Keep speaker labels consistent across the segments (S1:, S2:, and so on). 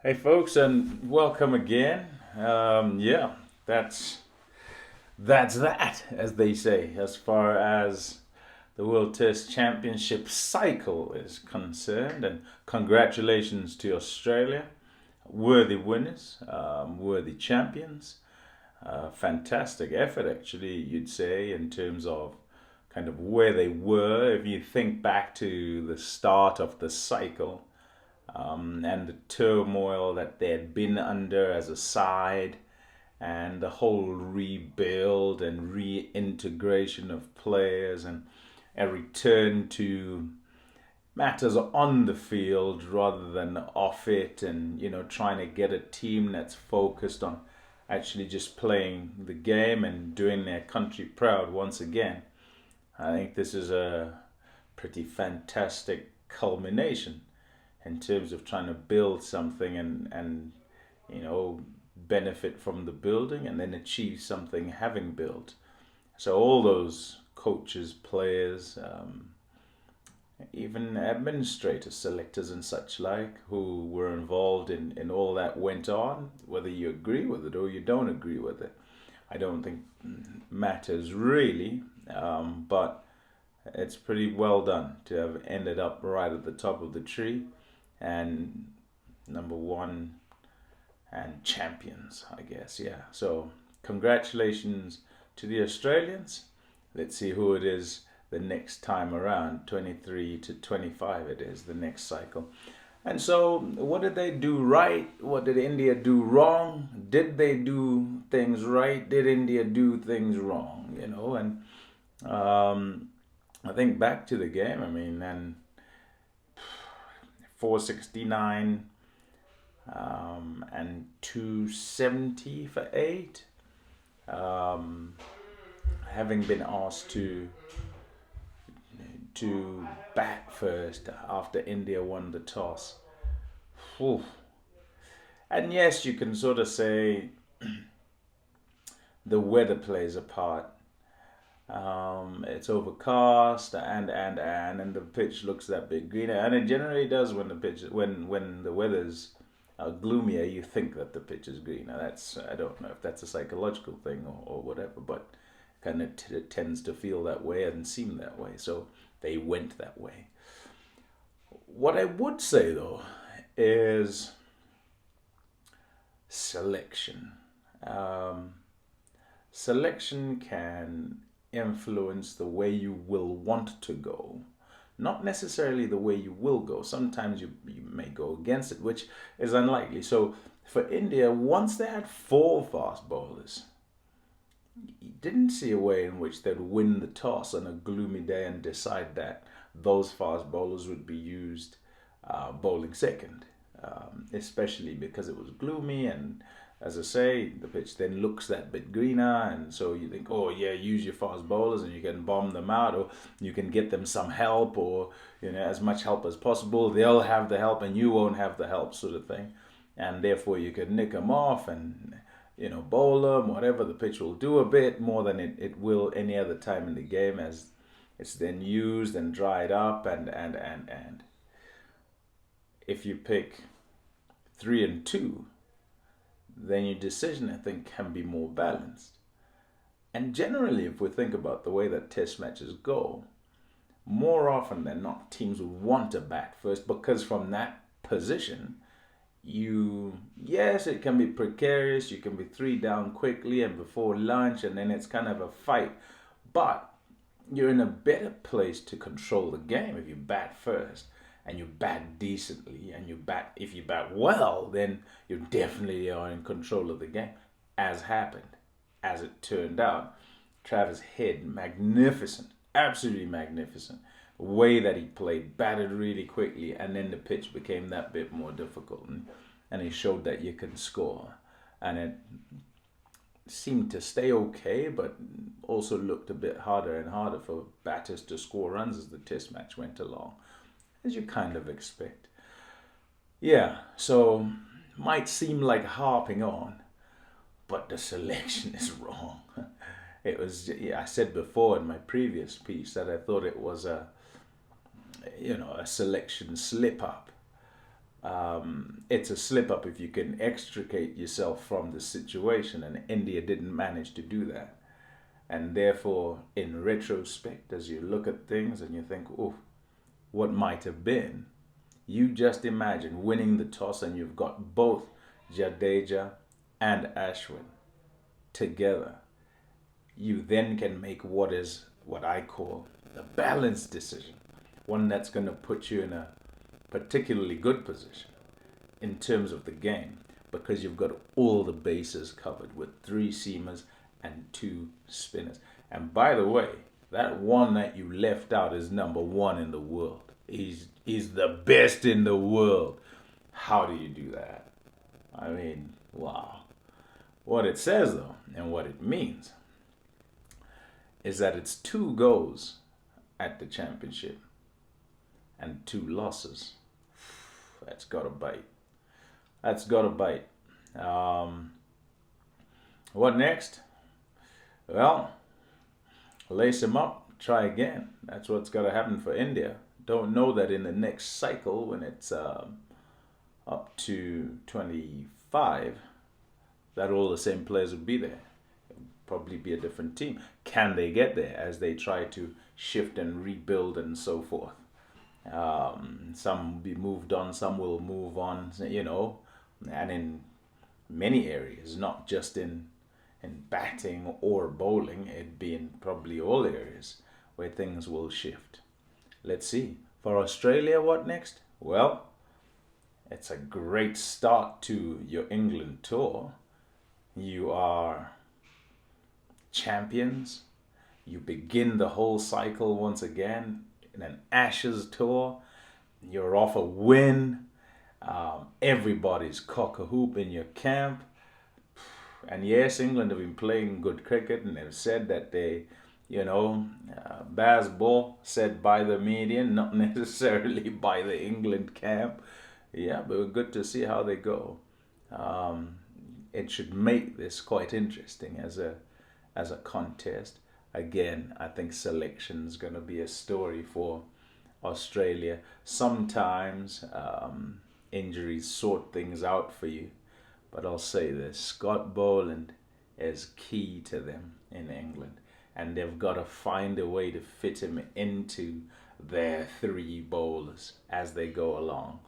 S1: Hey folks, and welcome again. Yeah, that's that, as they say, as far as the World Test Championship cycle is concerned. And congratulations to Australia, worthy winners, worthy champions. Fantastic effort, actually, you'd say, in terms of kind of where they were. If you think back to the start of the cycle, and the turmoil that they had been under as a side, and the whole rebuild and reintegration of players, and a return to matters on the field rather than off it, and trying to get a team that's focused on actually just playing the game and doing their country proud once again. I think this is a pretty fantastic culmination in terms of trying to build something and benefit from the building and then achieve something having built. So all those coaches, players, even administrators, selectors, and such like, who were involved in all that went on, whether you agree with it or you don't agree with it, I don't think matters really, but it's pretty well done to have ended up right at the top of the tree and number one and champions, I guess. Yeah. So congratulations to the Australians. Let's see who it is the next time around. 23 to 25 it is the next cycle. And so what did they do right? What did India do wrong? Did they do things right? Did India do things wrong? And I think back to the game, and 469 and 270 for 8. Having been asked to bat first after India won the toss. Whew. And yes, you can sort of say the weather plays a part. It's overcast and the pitch looks that bit greener, and it generally does when the weather's gloomier. You think that the pitch is greener. That's, I don't know if that's a psychological thing or whatever, but kind of it tends to feel that way and seem that way. So they went that way. What I would say though is selection. Selection can influence the way you will want to go, not necessarily the way you will go. Sometimes you may go against it, which is unlikely. So for India, once they had 4 fast bowlers, you didn't see a way in which they'd win the toss on a gloomy day and decide that those fast bowlers would be used bowling second, especially because it was gloomy. And as I say, the pitch then looks that bit greener, and so you think, oh yeah, use your fast bowlers and you can bomb them out, or you can get them some help, or as much help as possible. They'll have the help and you won't have the help, sort of thing, and therefore you can nick them off and bowl them, whatever. The pitch will do a bit more than it will any other time in the game, as it's then used and dried up, and if you pick 3 and 2, then your decision, I think, can be more balanced. And generally, if we think about the way that test matches go, more often than not, teams would want to bat first, because from that position, yes, it can be precarious. You can be 3 down quickly and before lunch, and then it's kind of a fight. But you're in a better place to control the game if you bat first, and you bat decently, and if you bat well, then you definitely are in control of the game, as happened, as it turned out. Travis Head, magnificent, absolutely magnificent. The way that he played, batted really quickly, and then the pitch became that bit more difficult, and he showed that you can score. And it seemed to stay okay, but also looked a bit harder and harder for batters to score runs as the test match went along, as you kind of expect. Yeah, so might seem like harping on, but the selection is wrong. It was, yeah, I said before in my previous piece that I thought it was a selection slip up. it's a slip up if you can extricate yourself from the situation, and India didn't manage to do that. And therefore, in retrospect, as you look at things and you think, oh, what might have been, you just imagine winning the toss and you've got both Jadeja and Ashwin together. You then can make what I call a balanced decision, one that's going to put you in a particularly good position in terms of the game, because you've got all the bases covered with 3 seamers and 2 spinners. And by the way, that one that you left out is number 1 in the world. He's the best in the world. How do you do that? I mean, wow. What it says though, and what it means, is that it's 2 goals at the championship and 2 losses. That's got to bite. That's got to bite. What next? Well, lace him up, try again. That's what's got to happen for India. Don't know that in the next cycle, when it's up to 25, that all the same players would be there. It'll probably be a different team. Can they get there as they try to shift and rebuild and so forth? Some will be moved on, some will move on, and in many areas, not just in batting or bowling, it'd be in probably all areas where things will shift. Let's see. For Australia, what next? Well, it's a great start to your England tour. You are champions. You begin the whole cycle once again in an Ashes tour. You're off a win. Everybody's cock-a-hoop in your camp. And yes, England have been playing good cricket, and they've said that they, baseball said by the media, not necessarily by the England camp. Yeah, but we're good to see how they go. It should make this quite interesting as a contest. Again, I think selection's going to be a story for Australia. Sometimes injuries sort things out for you. But I'll say this, Scott Boland is key to them in England. And they've got to find a way to fit him into their 3 bowlers as they go along.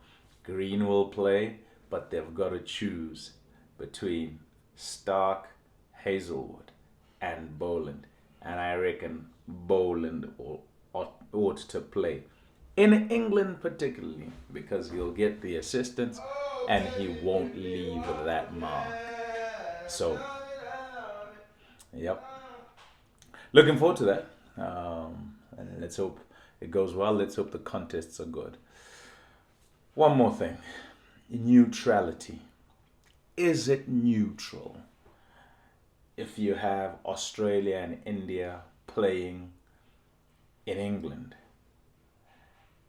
S1: Green will play, but they've got to choose between Stark, Hazelwood, and Boland. And I reckon Boland ought to play. In England particularly, because he'll get the assistance and he won't leave that mark. So, yep. Looking forward to that. And let's hope it goes well. Let's hope the contests are good. One more thing. Neutrality. Is it neutral if you have Australia and India playing in England?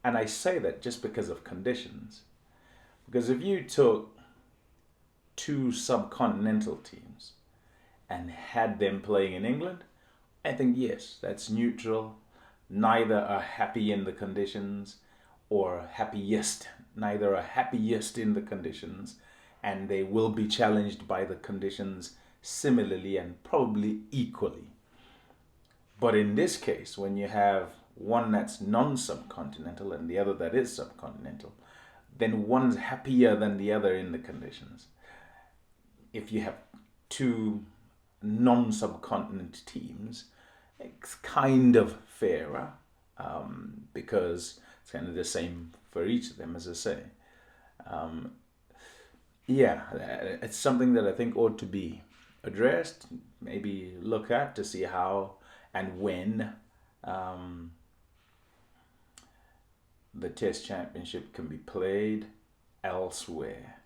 S1: And I say that just because of conditions. Because if you took 2 subcontinental teams and had them playing in England, I think yes, that's neutral. Neither are happy in the conditions or happiest. Neither are happiest in the conditions, and they will be challenged by the conditions similarly and probably equally. But in this case, when you have one that's non-subcontinental and the other that is subcontinental, then one's happier than the other in the conditions. If you have 2 non-subcontinent teams, it's kind of fairer because it's kind of the same for each of them, as I say. It's something that I think ought to be addressed, maybe look at to see how and when the Test Championship can be played elsewhere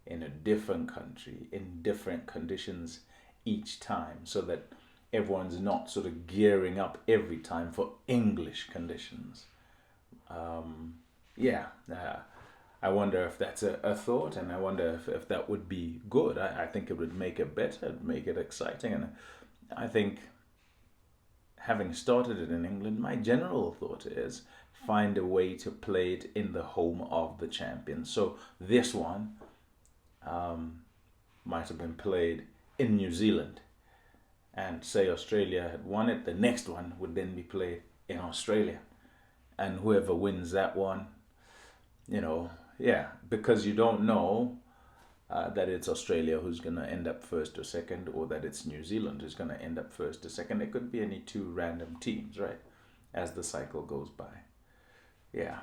S1: in a different country, in different conditions each time, so that everyone's not sort of gearing up every time for English conditions. I wonder if that's a thought, and I wonder if that would be good. I think it would make it better, make it exciting, and I think having started it in England, my general thought is find a way to play it in the home of the champion. So this one might have been played in New Zealand, and say Australia had won it, the next one would then be played in Australia, and whoever wins that one, because you don't know that it's Australia who's going to end up first or second, or that it's New Zealand who's going to end up first or second. It could be any two random teams, right, as the cycle goes by. Yeah,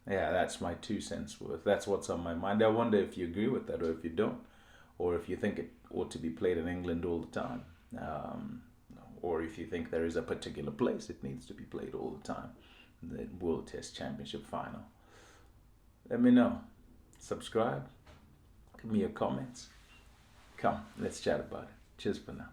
S1: that's my 2 cents worth. That's what's on my mind. I wonder if you agree with that, or if you don't, or if you think it ought to be played in England all the time, or if you think there is a particular place it needs to be played all the time, the World Test Championship final. Let me know. Subscribe. Give me your comments. Come, let's chat about it. Cheers for now.